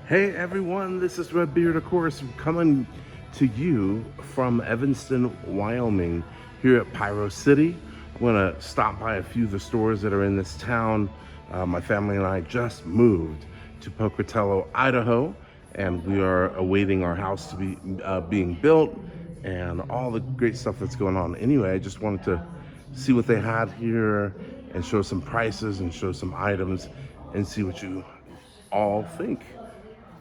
Hey everyone, this is Redbeard, of course, coming to you from Evanston, Wyoming, here at Pyro City. I'm gonna stop by a few of the stores that are in this town. My family and I just moved to Pocatello, Idaho, and we are awaiting our house to be being built and all the great stuff that's going on. Anyway, I just wanted to see what they had here and show some prices and show some items and see what you all think.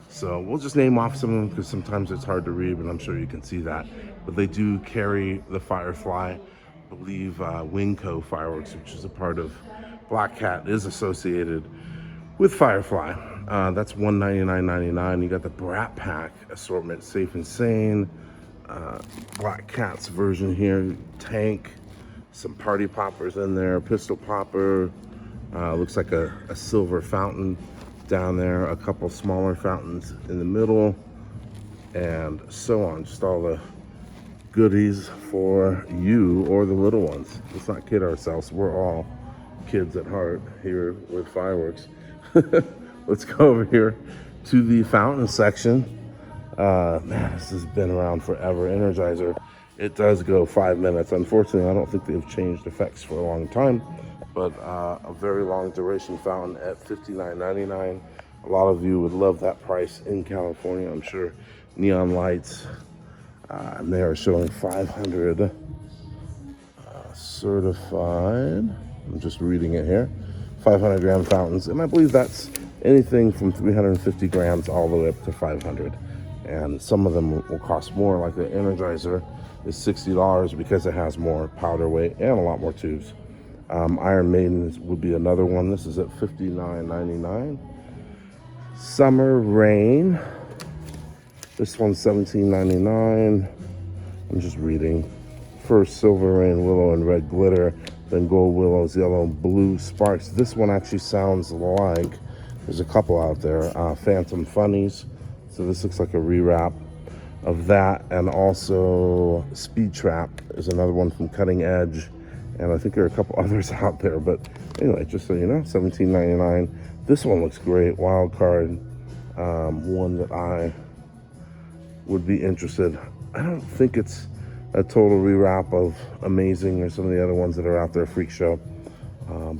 So we'll just name off some of them because sometimes it's hard to read, but I'm sure you can see that. But they do carry the Firefly. I believe Wingco Fireworks, which is a part of Black Cat, is associated with Firefly. That's $199.99. You got the Brat Pack assortment, Safe and Sane. Black Cat's version here, Tank. Some party poppers in there, pistol popper. Looks like a silver fountain down there, a couple smaller fountains in the middle, and so on. Just all the goodies for you or the little ones. Let's not kid ourselves. We're all kids at heart here with Fireworks. Let's go over here to the fountain section. Man, this has been around forever. Energizer. It does go 5 minutes. Unfortunately, I don't think they've changed effects for a long time, but a very long duration fountain at $59.99. A lot of you would love that price in California, I'm sure. Neon lights, and they are showing 500 certified. I'm just reading it here. 500 gram fountains, and I believe that's anything from 350 grams all the way up to 500. And some of them will cost more, like the Energizer is $60 because it has more powder weight and a lot more tubes. Iron Maiden would be another one. This is at $59.99. Summer Rain. This one's $17.99. I'm just reading. First Silver Rain, Willow and Red Glitter. Then Gold Willows, Yellow and Blue Sparks. This one actually sounds like, there's a couple out there, Phantom Funnies. So this looks like a rewrap of that. And also Speed Trap is another one from Cutting Edge. And I think there are a couple others out there, but anyway, just so you know, $17.99. This one looks great, wild card, one that I would be interested. I don't think it's a total rewrap of Amazing or some of the other ones that are out there, Freak Show,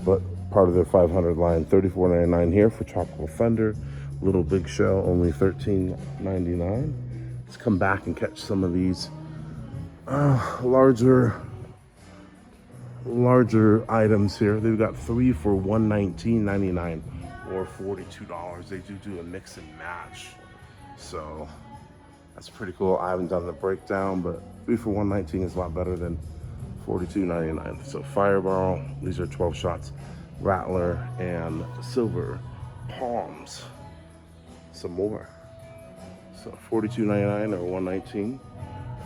but part of their 500 line. $34.99 here for Tropical Thunder. Little Big Show, only $13.99. Let's come back and catch some of these larger items here. They've got 3 for $119.99 or $42. They do a mix and match, so that's pretty cool. I haven't done the breakdown, but 3 for $119 is a lot better than $42.99. So Fireball, these are 12 shots, Rattler, and Silver Palms. Some more. So $42.99 or $119.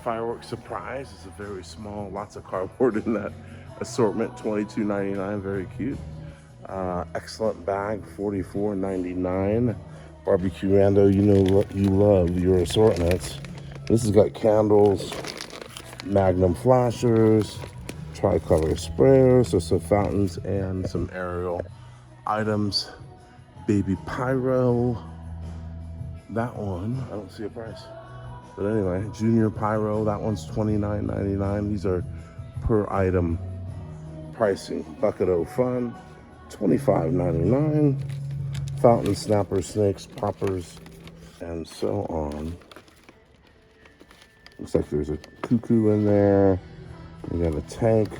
Firework Surprise is a very small, lots of cardboard in that assortment, $22.99, very cute. Excellent bag, $44.99. Barbecue Rando, you know you love your assortments. This has got candles, Magnum flashers, tricolor sprayers, so some fountains and some aerial items. Baby Pyro, that one, I don't see a price. But anyway, Junior Pyro, that one's $29.99. These are per item pricing. Bucket O Fun, $25.99. Fountain Snapper, Snakes, Poppers, and so on. Looks like there's a cuckoo in there. We got a tank.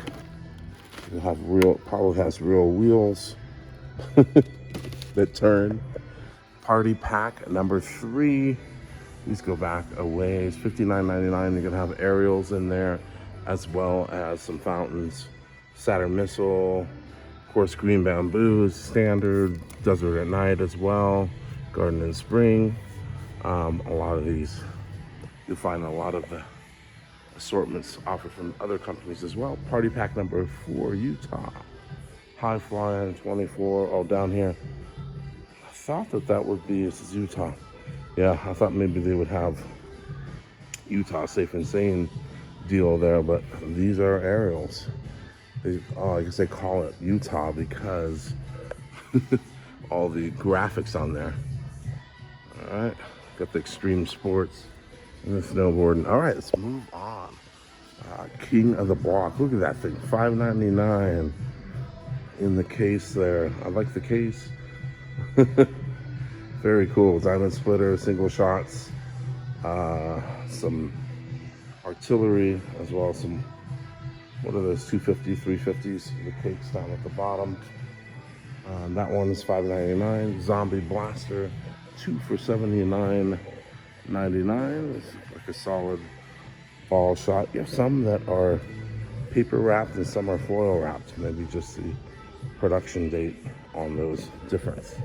It have probably has real wheels that turn. Party Pack number 3. These go back a ways. $59.99. You're gonna have aerials in there, as well as some fountains. Saturn Missile, of course, Green Bamboo is standard. Desert at Night as well. Garden and Spring. A lot of these, you'll find a lot of the assortments offered from other companies as well. Party Pack number 4, Utah. High Flying 24. Oh, down here. I thought that would be, this is Utah. Yeah, I thought maybe they would have Utah Safe and Sane deal there, but these are aerials. I guess they call it Utah because all the graphics on there. All right, got the extreme sports and the snowboarding. All right, let's move on. King of the Block. Look at that thing, $5.99 in the case there. I like the case. Very cool. Diamond splitter, single shots, some artillery, as well as some, what are those, 250, 350s? The cake's down at the bottom. That one is $5.99. Zombie blaster, 2 for $79.99. It's like a solid ball shot. You have some that are paper wrapped and some are foil wrapped. Maybe just the production date on those difference.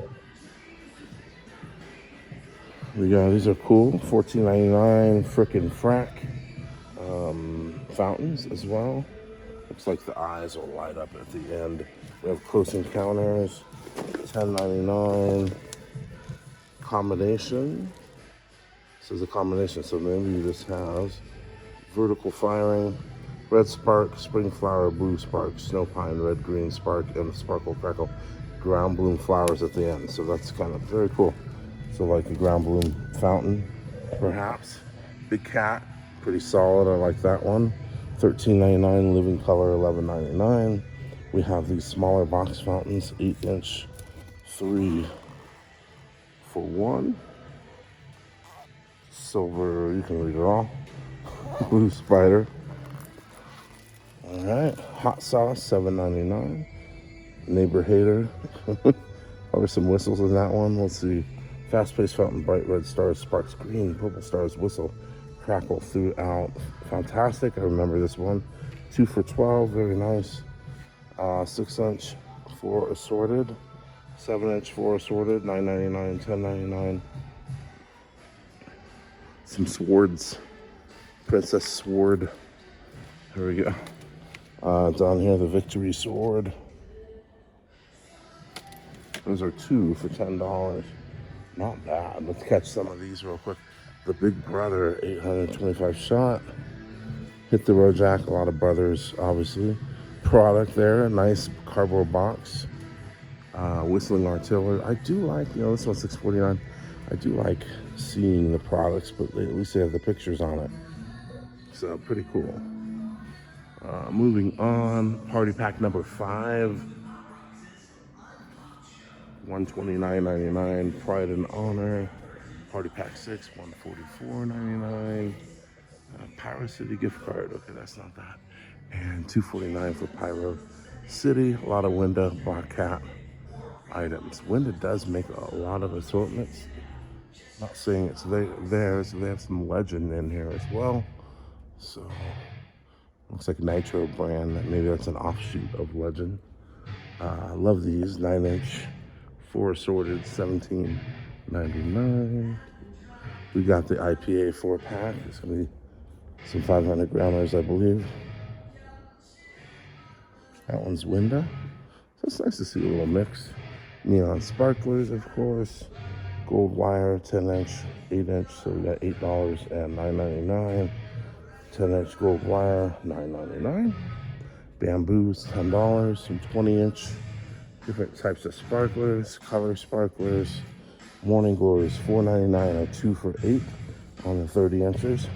These are cool. $14.99 frickin' frack fountains as well. Looks like the eyes will light up at the end. We have close encounters, $10.99. Combination. This is a combination, so maybe this has vertical firing, red spark, spring flower, blue spark, snow pine, red green spark, and sparkle crackle ground bloom flowers at the end. So that's kind of very cool. So like a ground bloom fountain, perhaps. Big cat, pretty solid. I like that one. $13.99. Living color, $11.99. We have these smaller box fountains, 8-inch, 3 for $1. Silver, you can read it all. Blue spider. All right, hot sauce, $7.99. Neighbor hater. Probably some whistles in that one. Let's see. Fast-paced fountain, bright red stars, sparks green, purple stars, whistle, crackle throughout. Fantastic. I remember this one. 2 for $12. Very nice. 6-inch, 4 assorted. 7-inch, 4 assorted. $9.99, $10.99. Some swords. Princess sword. Here we go. Down here, the victory sword. Those are 2 for $10. Not bad. Let's catch some of these real quick. The Big Brother 825 shot. Hit the road jack. A lot of brothers, obviously. Product there. Nice cardboard box. Whistling artillery. I do like, this one's $6.49. I do like seeing the products, but at least they have the pictures on it. So pretty cool. Moving on. Party pack number 5. $129.99. Pride and Honor. Party pack 6. $144.99. Pyro City gift card. Okay, that's not that. And $249 for Pyro City. A lot of Winda Black Cat items. Winda does make a lot of assortments. Not saying it's theirs. They have some Legend in here as well. So looks like Nitro brand. Maybe that's an offshoot of Legend. Love these. 9-inch. 4 assorted, $17.99. We got the IPA 4-pack. It's gonna be some 500 grammars, I believe. That one's Winda. So it's nice to see a little mix. Neon sparklers, of course. Gold wire, 10-inch, 8-inch. So we got $8 and $9.99. 10-inch gold wire, $9.99. Bamboos, $10. Some 20-inch. Different types of sparklers, color sparklers. Morning glories, $4.99 or 2 for $8 on the 30 inches.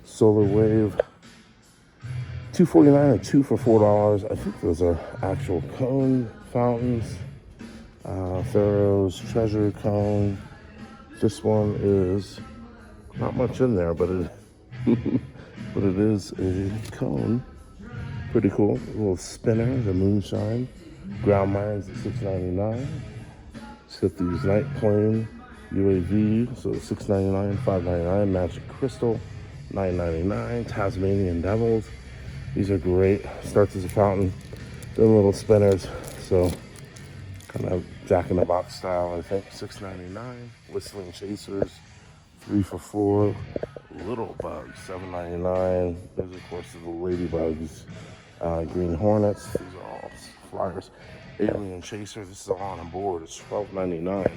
Solar wave, $2.49 or 2 for $4. I think those are actual cone fountains. Pharaoh's treasure cone. This one is not much in there, but it but it is a cone. Pretty cool. A little spinner, the moonshine. Ground mines at $6.99. Let's hit these night plane UAV. So $6.99, $5.99. Magic crystal, $9.99. Tasmanian devils. These are great. Starts as a fountain. They're little spinners. So kind of Jack in the Box style, I think. $6.99. Whistling chasers, 3 for $4. Little bugs, $7.99. Those, of course, are the ladybugs. Green hornets. These are all flyers. Alien chaser. This is all on board. It's $12.99.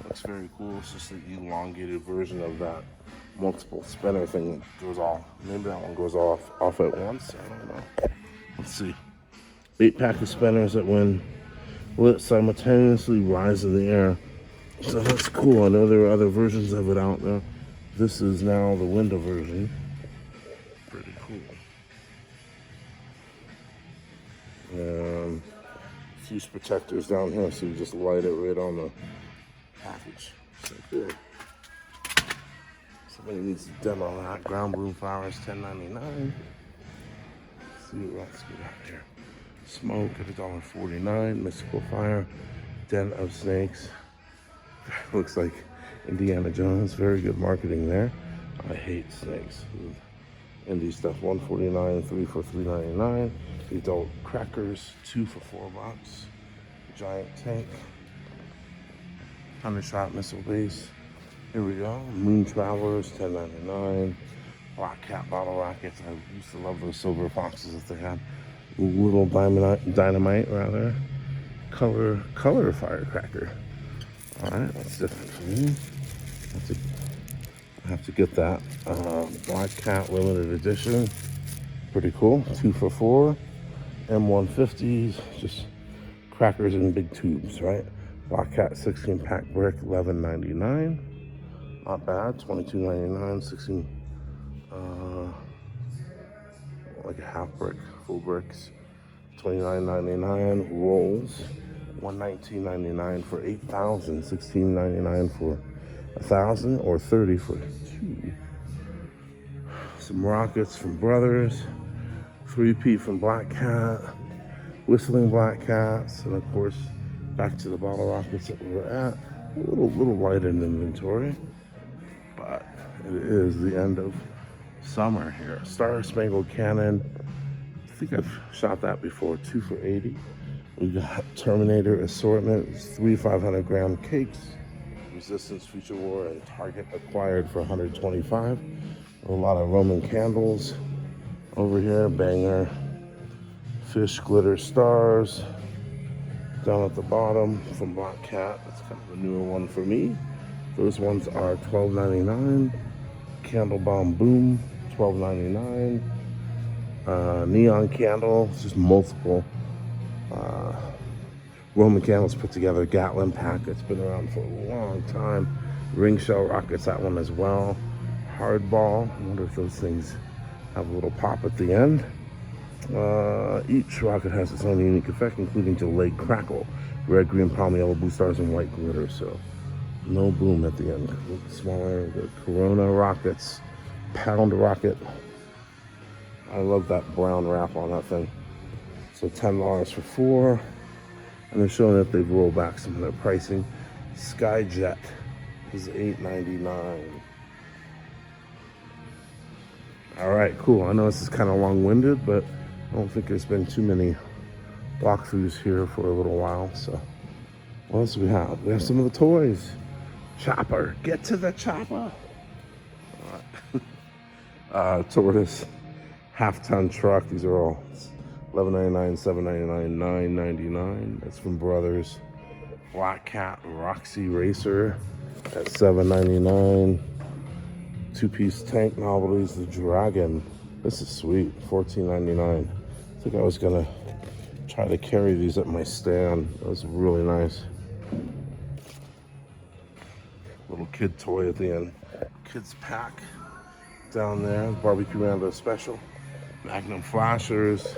That's very cool. It's just an elongated version of that multiple spinner thing that goes off. Maybe that one goes off at once. I don't know. Let's see. 8-pack of spinners that when lit simultaneously rise in the air So that's cool. I know there are other versions of it out there. This is now the window version. Pretty cool. Fuse protectors down here, so you just light it right on the package. So cool. Somebody needs to demo that. Ground broom flowers, $10.99. See what else we got here. Smoke at $1.49. Mystical fire. Den of snakes. Looks like Indiana Jones. Very good marketing there. I hate snakes. Indie stuff, $1.49. 3 for $3.99. Adult crackers, 2 for $4. Giant tank. 100-shot missile base. Here we go. Moon Travelers, $10.99. Black Cat bottle rockets. I used to love those silver foxes that they had. Little dynamite rather. Color firecracker. All right, that's different for me. I have to get that. Black Cat limited edition. Pretty cool. 2 for $4. M150s. Just crackers in big tubes, right? Black Cat 16-pack brick, $11.99. Not bad. $22.99. 16. Like a half brick, full bricks, $29.99. Rolls, $119.99 for 8,000, $16.99 for 1,000, or 30 for 2. Some rockets from Brothers, 3P from Black Cat, Whistling Black Cats, and of course, back to the bottle rockets that we were at. A little light in inventory, but it is the end of summer here. Star Spangled Cannon. I think I've shot that before. 2 for $80. We got Terminator assortment. 3 500-gram cakes. Resistance Future War and Target acquired for $125. A lot of Roman candles over here. Banger. Fish glitter stars. Down at the bottom from Black Cat. That's kind of a newer one for me. Those ones are $12.99. Candle Bomb Boom, $12.99. Neon candle, it's just multiple Roman candles put together. Gatlin pack, it's been around for a long time. Ring shell rockets, that one as well. Hardball, I wonder if those things have a little pop at the end. Each rocket has its own unique effect, including delayed crackle, red, green, palm, yellow, blue stars, and white glitter. So no boom at the end. Smaller, the Corona rockets, pound rocket. I love that brown wrap on that thing. So $10 for 4. And they're showing that they've rolled back some of their pricing. Skyjet is $8.99. All right, cool. I know this is kind of long-winded, but I don't think there's been too many walkthroughs here for a little while. So what else do we have? We have some of the toys. Chopper, get to the chopper. All right. Tortoise, half-ton truck. These are all $11.99, $7.99, $9.99. That's from Brothers. Black Cat Roxy Racer at $7.99. Two-piece tank novelties. The Dragon. This is sweet. $14.99. I think I was gonna try to carry these at my stand. That was really nice. Little kid toy at the end. Kids pack down there. Barbecue Rando special. Magnum flashers.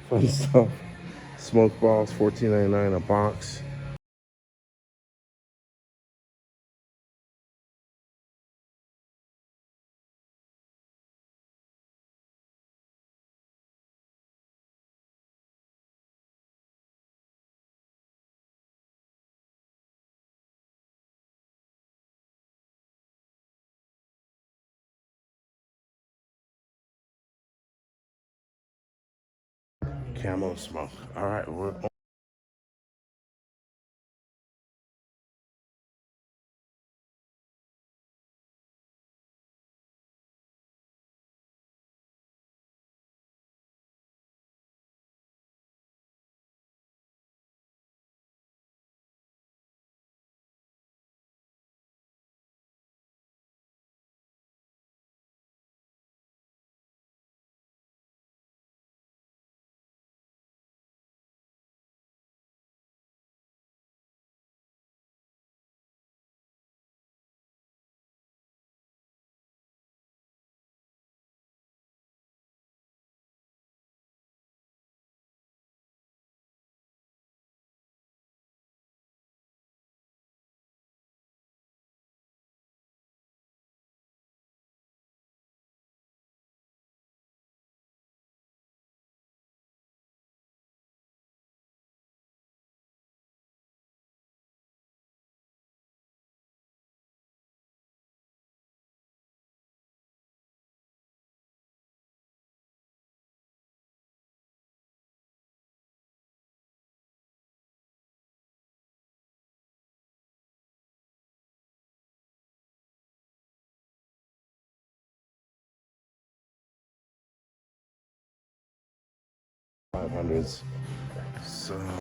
Fun stuff. Smoke balls, $14.99 a box. Camo smoke. All right, we're on. $500s. So